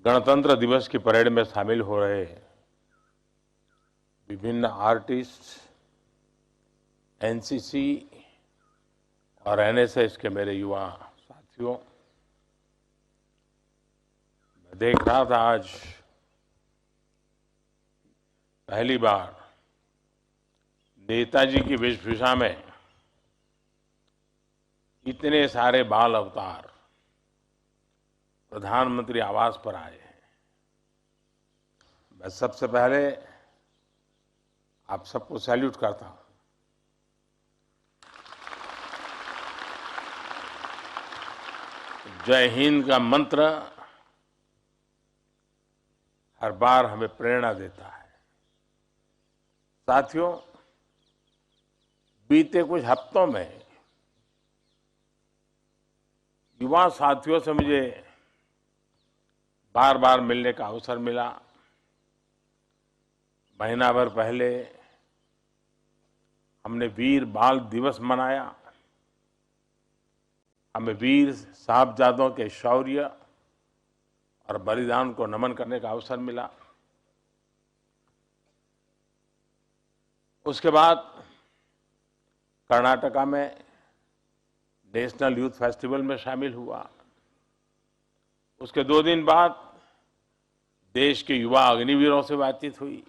गणतंत्र दिवस की परेड में शामिल हो रहे विभिन्न आर्टिस्ट, एनसीसी और एनएसएस के मेरे युवा साथियों, मैं देख रहा था आज पहली बार नेताजी की वेशभूषा में इतने सारे बाल अवतार प्रधानमंत्री आवास पर आए हैं। मैं सबसे पहले आप सबको सैल्यूट करता हूं। जय हिंद का मंत्र हर बार हमें प्रेरणा देता है। साथियों, बीते कुछ हफ्तों में युवा साथियों से मुझे बार बार मिलने का अवसर मिला। महीना भर पहले हमने वीर बाल दिवस मनाया। हमें वीर साहबजादों के शौर्य और बलिदान को नमन करने का अवसर मिला। उसके बाद कर्नाटका में नेशनल यूथ फेस्टिवल में शामिल हुआ। उसके 2 दिन बाद देश के युवा अग्निवीरों से बातचीत हुई।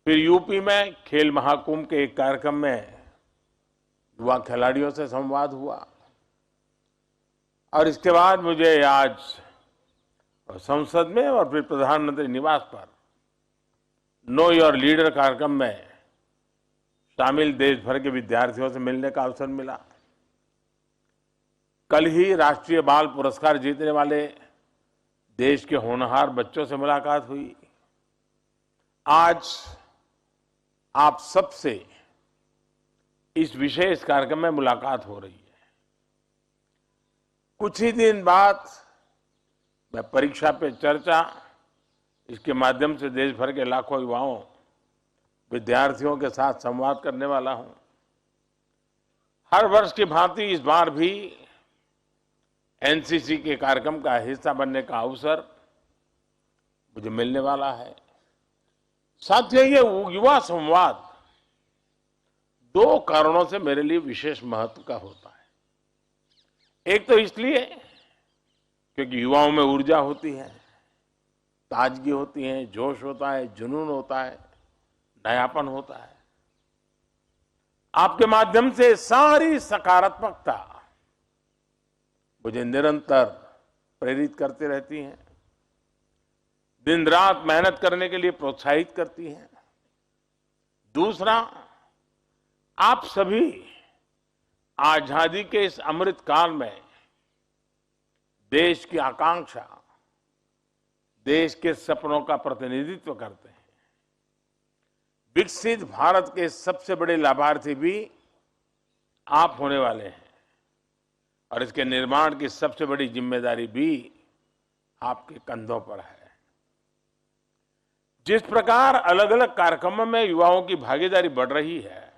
फिर यूपी में खेल महाकुंभ के एक कार्यक्रम में युवा खिलाड़ियों से संवाद हुआ। और इसके बाद मुझे आज संसद में और फिर प्रधानमंत्री निवास पर नो योर लीडर कार्यक्रम में शामिल देश भर के विद्यार्थियों से मिलने का अवसर मिला। कल ही राष्ट्रीय बाल पुरस्कार जीतने वाले देश के होनहार बच्चों से मुलाकात हुई। आज आप सबसे इस विशेष कार्यक्रम में मुलाकात हो रही है। कुछ ही दिन बाद मैं परीक्षा पे चर्चा इसके माध्यम से देश भर के लाखों युवाओं, विद्यार्थियों के साथ संवाद करने वाला हूं। हर वर्ष की भांति इस बार भी एनसीसी के कार्यक्रम का हिस्सा बनने का अवसर मुझे मिलने वाला है। साथियों, ये युवा संवाद 2 कारणों से मेरे लिए विशेष महत्व का होता है। एक तो इसलिए क्योंकि युवाओं में ऊर्जा होती है, ताजगी होती है, जोश होता है, जुनून होता है, नयापन होता है। आपके माध्यम से सारी सकारात्मकता मुझे निरंतर प्रेरित करती रहती हैं, दिन रात मेहनत करने के लिए प्रोत्साहित करती हैं। दूसरा, आप सभी आजादी के इस अमृत काल में देश की आकांक्षा, देश के सपनों का प्रतिनिधित्व करते हैं। विकसित भारत के सबसे बड़े लाभार्थी भी आप होने वाले हैं और इसके निर्माण की सबसे बड़ी जिम्मेदारी भी आपके कंधों पर है। जिस प्रकार अलग अलग कार्यक्रमों में युवाओं की भागीदारी बढ़ रही है,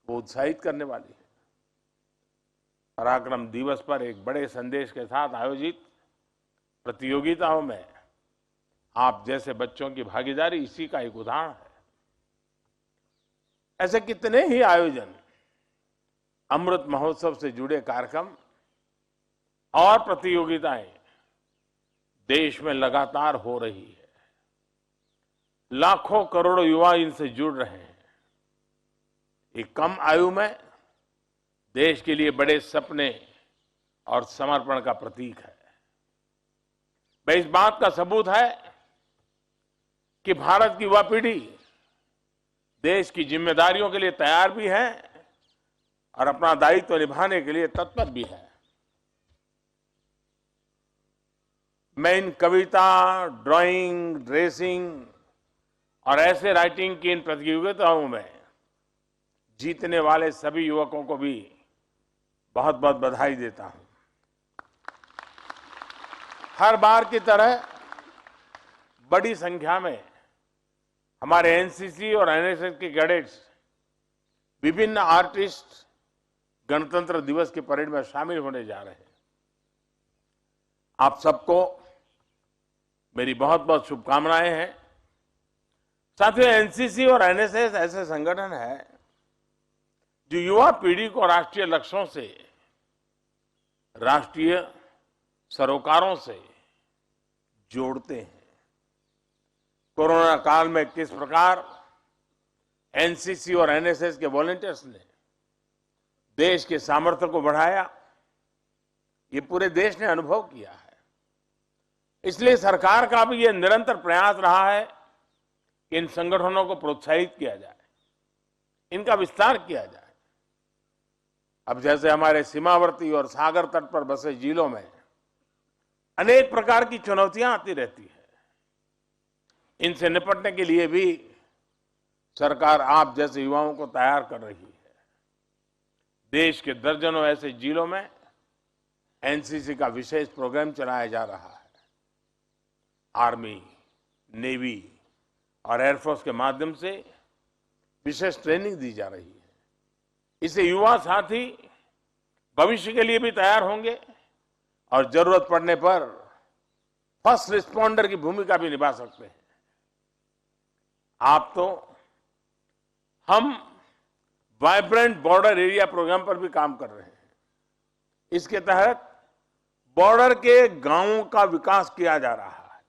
वो उत्साहित करने वाली है। पराक्रम दिवस पर एक बड़े संदेश के साथ आयोजित प्रतियोगिताओं में आप जैसे बच्चों की भागीदारी इसी का एक उदाहरण है। ऐसे कितने ही आयोजन, अमृत महोत्सव से जुड़े कार्यक्रम और प्रतियोगिताएं देश में लगातार हो रही है। लाखों करोड़ों युवा इनसे जुड़ रहे हैं। एक कम आयु में देश के लिए बड़े सपने और समर्पण का प्रतीक है। मैं इस बात का सबूत है कि भारत की युवा पीढ़ी देश की जिम्मेदारियों के लिए तैयार भी है और अपना दायित्व निभाने के लिए तत्पर भी है। मैं इन कविता, ड्राइंग, रेसिंग और ऐसे राइटिंग की इन प्रतियोगिताओं में जीतने वाले सभी युवकों को भी बहुत बहुत बधाई देता हूं। हर बार की तरह बड़ी संख्या में हमारे एनसीसी और एनएसएस के कैडेट्स, विभिन्न आर्टिस्ट गणतंत्र दिवस की परेड में शामिल होने जा रहे हैं। आप सबको मेरी बहुत बहुत शुभकामनाएं हैं। साथियों, एनसीसी और एनएसएस ऐसे संगठन है जो युवा पीढ़ी को राष्ट्रीय लक्ष्यों से, राष्ट्रीय सरोकारों से जोड़ते हैं। कोरोना काल में किस प्रकार एनसीसी और एनएसएस के वॉलंटियर्स ने देश के सामर्थ्य को बढ़ाया, ये पूरे देश ने अनुभव किया है। इसलिए सरकार का भी ये निरंतर प्रयास रहा है कि इन संगठनों को प्रोत्साहित किया जाए, इनका विस्तार किया जाए। अब जैसे हमारे सीमावर्ती और सागर तट पर बसे जिलों में अनेक प्रकार की चुनौतियां आती रहती है, इनसे निपटने के लिए भी सरकार आप जैसे युवाओं को तैयार कर रही है। देश के दर्जनों ऐसे जिलों में एनसीसी का विशेष प्रोग्राम चलाया जा रहा है। आर्मी, नेवी और एयरफोर्स के माध्यम से विशेष ट्रेनिंग दी जा रही है। इससे युवा साथी भविष्य के लिए भी तैयार होंगे और जरूरत पड़ने पर फर्स्ट रिस्पॉन्डर की भूमिका भी निभा सकते हैं। हम वाइब्रेंट बॉर्डर एरिया प्रोग्राम पर भी काम कर रहे हैं। इसके तहत बॉर्डर के गांवों का विकास किया जा रहा है,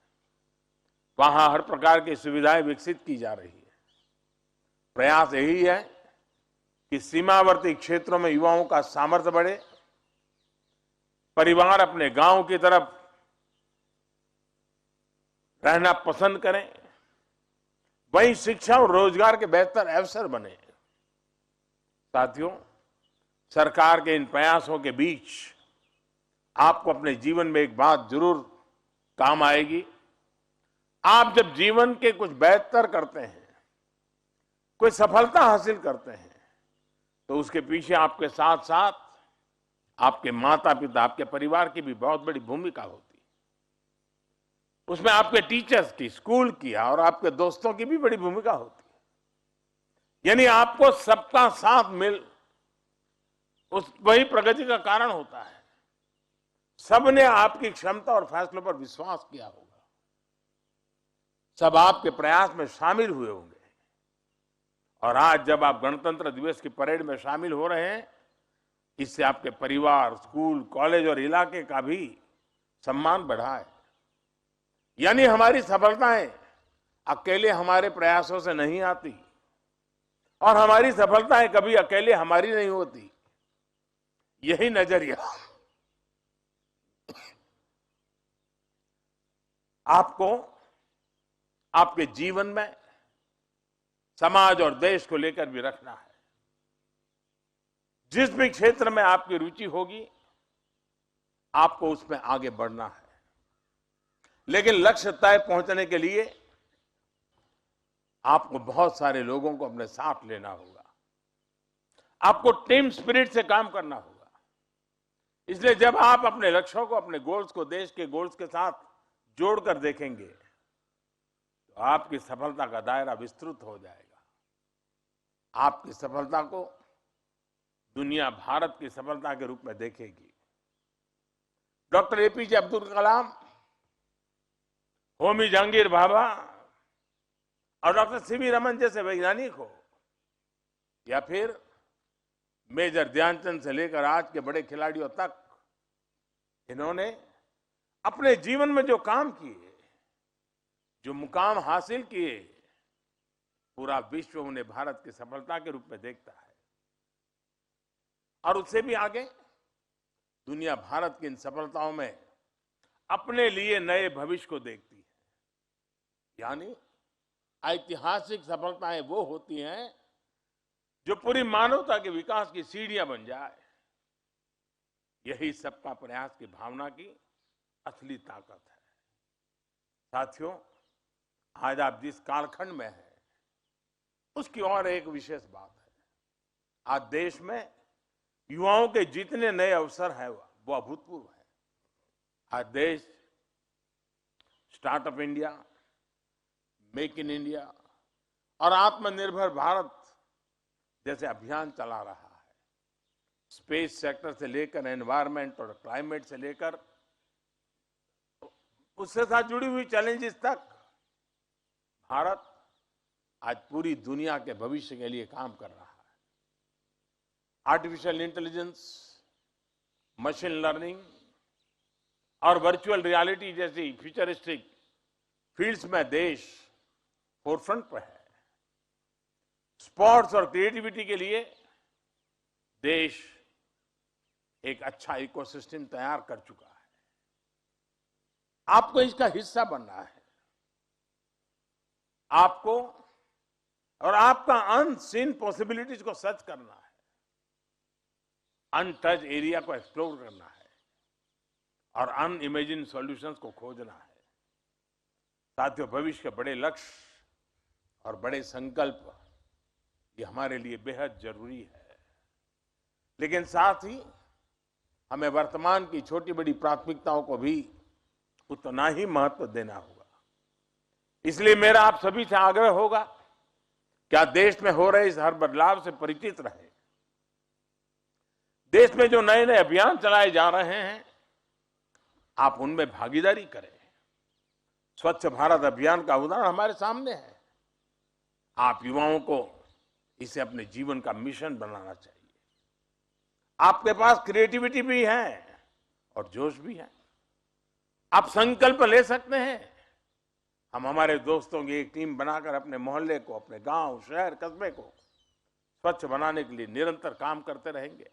वहां हर प्रकार की सुविधाएं विकसित की जा रही है। प्रयास यही है कि सीमावर्ती क्षेत्रों में युवाओं का सामर्थ्य बढ़े, परिवार अपने गांव की तरफ रहना पसंद करें, वहीं शिक्षा और रोजगार के बेहतर अवसर बने। साथियों, सरकार के इन प्रयासों के बीच आपको अपने जीवन में एक बात जरूर काम आएगी। आप जब जीवन के कुछ बेहतर करते हैं, कोई सफलता हासिल करते हैं, तो उसके पीछे आपके साथ साथ आपके माता पिता, आपके परिवार की भी बहुत बड़ी भूमिका होती है। उसमें आपके टीचर्स की, स्कूल की और आपके दोस्तों की भी बड़ी भूमिका होती है। यानी आपको सबका साथ मिल वही प्रगति का कारण होता है। सबने आपकी क्षमता और फैसलों पर विश्वास किया होगा, सब आपके प्रयास में शामिल हुए होंगे। और आज जब आप गणतंत्र दिवस की परेड में शामिल हो रहे हैं, इससे आपके परिवार, स्कूल, कॉलेज और इलाके का भी सम्मान बढ़ा है। यानी हमारी सफलताएं अकेले हमारे प्रयासों से नहीं आती और हमारी सफलताएं कभी अकेले हमारी नहीं होती। यही नजरिया आपको आपके जीवन में समाज और देश को लेकर भी रखना है। जिस भी क्षेत्र में आपकी रुचि होगी, आपको उसमें आगे बढ़ना है। लेकिन लक्ष्य तक पहुंचने के लिए आपको बहुत सारे लोगों को अपने साथ लेना होगा। आपको टीम स्पिरिट से काम करना होगा। इसलिए जब आप अपने लक्ष्यों को, अपने गोल्स को देश के गोल्स के साथ जोड़कर देखेंगे, तो आपकी सफलता का दायरा विस्तृत हो जाएगा। आपकी सफलता को दुनिया भारत की सफलता के रूप में देखेगी। डॉक्टर एपीजे अब्दुल कलाम, होमी जहांगीर भाभा और डॉक्टर सीवी रमन जैसे वैज्ञानिक हो, या फिर मेजर ध्यानचंद से लेकर आज के बड़े खिलाड़ियों तक, इन्होंने अपने जीवन में जो काम किए, जो मुकाम हासिल किए, पूरा विश्व उन्हें भारत की सफलता के रूप में देखता है। और उससे भी आगे दुनिया भारत की इन सफलताओं में अपने लिए नए भविष्य को देखती है। यानी ऐतिहासिक सफलताएं वो होती हैं जो पूरी मानवता के विकास की सीढ़ियां बन जाए। यही सबका प्रयास की भावना की असली ताकत है। साथियों, आज आप जिस कालखंड में हैं, उसकी और एक विशेष बात है। आज देश में युवाओं के जितने नए अवसर हैं वो अभूतपूर्व है। आज देश startup India, make in India और आत्मनिर्भर भारत जैसे अभियान चला रहा है। स्पेस सेक्टर से लेकर एनवायरमेंट और क्लाइमेट से लेकर उससे साथ जुड़ी हुई चैलेंजेस तक भारत आज पूरी दुनिया के भविष्य के लिए काम कर रहा है। आर्टिफिशियल इंटेलिजेंस, मशीन लर्निंग और वर्चुअल रियलिटी जैसी फ्यूचरिस्टिक फील्ड्स में देश फोरफ्रंट पर है। स्पोर्ट्स और क्रिएटिविटी के लिए देश एक अच्छा इकोसिस्टम तैयार कर चुका है। आपको इसका हिस्सा बनना है। आपको और आपका अनसीन पॉसिबिलिटीज को सर्च करना है, अनटच एरिया को एक्सप्लोर करना है और अनइमेजिन सॉल्यूशंस को खोजना है। साथियों, भविष्य के बड़े लक्ष्य और बड़े संकल्प ये हमारे लिए बेहद जरूरी है, लेकिन साथ ही हमें वर्तमान की छोटी बड़ी प्राथमिकताओं को भी उतना ही महत्व देना होगा। इसलिए मेरा आप सभी से आग्रह होगा कि आज देश में हो रहे इस हर बदलाव से परिचित रहे। देश में जो नए नए अभियान चलाए जा रहे हैं, आप उनमें भागीदारी करें। स्वच्छ भारत अभियान का उदाहरण हमारे सामने है। आप युवाओं को इसे अपने जीवन का मिशन बनाना चाहिए। आपके पास क्रिएटिविटी भी है और जोश भी है। आप संकल्प ले सकते हैं। हम हमारे दोस्तों की एक टीम बनाकर अपने मोहल्ले को, अपने गांव, शहर, कस्बे को स्वच्छ बनाने के लिए निरंतर काम करते रहेंगे।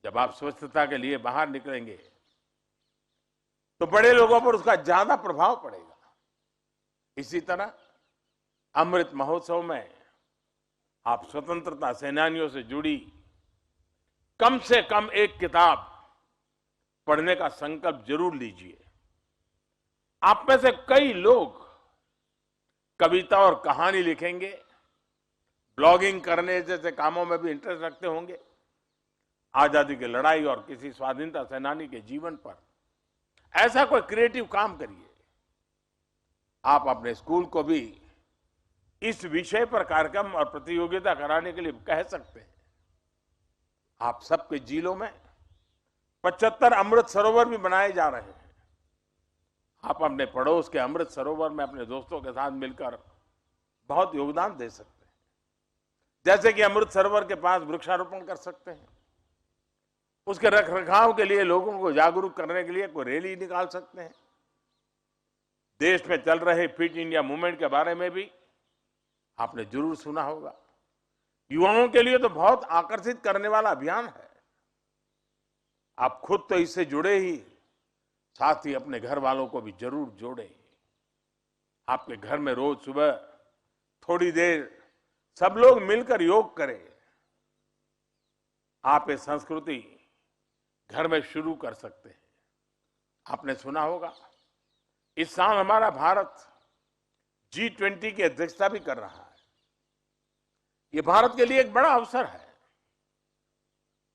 जब आप स्वच्छता के लिए बाहर निकलेंगे तो बड़े लोगों पर उसका ज्यादा प्रभाव पड़ेगा। इसी तरह अमृत महोत्सव में आप स्वतंत्रता सेनानियों से जुड़ी कम से कम एक किताब पढ़ने का संकल्प जरूर लीजिए। आप में से कई लोग कविता और कहानी लिखेंगे, ब्लॉगिंग करने जैसे कामों में भी इंटरेस्ट रखते होंगे। आजादी की लड़ाई और किसी स्वाधीनता सेनानी के जीवन पर ऐसा कोई क्रिएटिव काम करिए। आप अपने स्कूल को भी इस विषय पर कार्यक्रम और प्रतियोगिता कराने के लिए कह सकते हैं। आप सबके जिलों में 75 अमृत सरोवर भी बनाए जा रहे हैं। आप अपने पड़ोस के अमृत सरोवर में अपने दोस्तों के साथ मिलकर बहुत योगदान दे सकते हैं। जैसे कि अमृत सरोवर के पास वृक्षारोपण कर सकते हैं, उसके रखरखाव के लिए लोगों को जागरूक करने के लिए कोई रैली निकाल सकते हैं। देश में चल रहे फिट इंडिया मूवमेंट के बारे में भी आपने जरूर सुना होगा। युवाओं के लिए तो बहुत आकर्षित करने वाला अभियान है। आप खुद तो इससे जुड़े ही, साथ ही अपने घर वालों को भी जरूर जोड़ें। आपके घर में रोज सुबह थोड़ी देर सब लोग मिलकर योग करें। आप ये संस्कृति घर में शुरू कर सकते हैं। आपने सुना होगा इस साल हमारा भारत G20 की अध्यक्षता भी कर रहा है। ये भारत के लिए एक बड़ा अवसर है।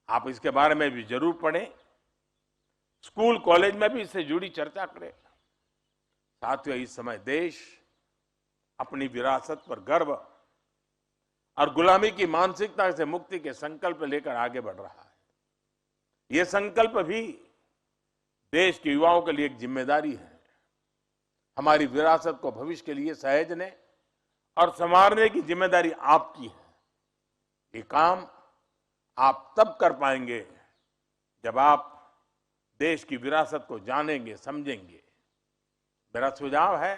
आप इसके बारे में भी जरूर पढ़ें। स्कूल कॉलेज में भी इससे जुड़ी चर्चा करें। साथियों, इस समय देश अपनी विरासत पर गर्व और गुलामी की मानसिकता से मुक्ति के संकल्प लेकर आगे बढ़ रहा है। ये संकल्प भी देश के युवाओं के लिए एक जिम्मेदारी है। हमारी विरासत को भविष्य के लिए सहेजने और संवारने की जिम्मेदारी आपकी है। ये काम आप तब कर पाएंगे जब आप देश की विरासत को जानेंगे, समझेंगे। मेरा सुझाव है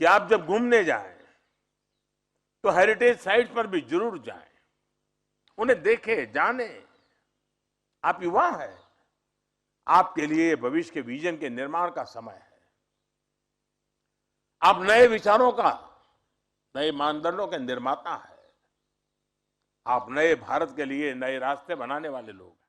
कि आप जब घूमने जाएं तो हेरिटेज साइट्स पर भी जरूर जाएं, उन्हें देखें, जानें। आप युवा हैं, आपके लिए भविष्य के विजन के निर्माण का समय है। आप नए विचारों का, नए मानदंडों के निर्माता है। आप नए भारत के लिए नए रास्ते बनाने वाले लोग हैं।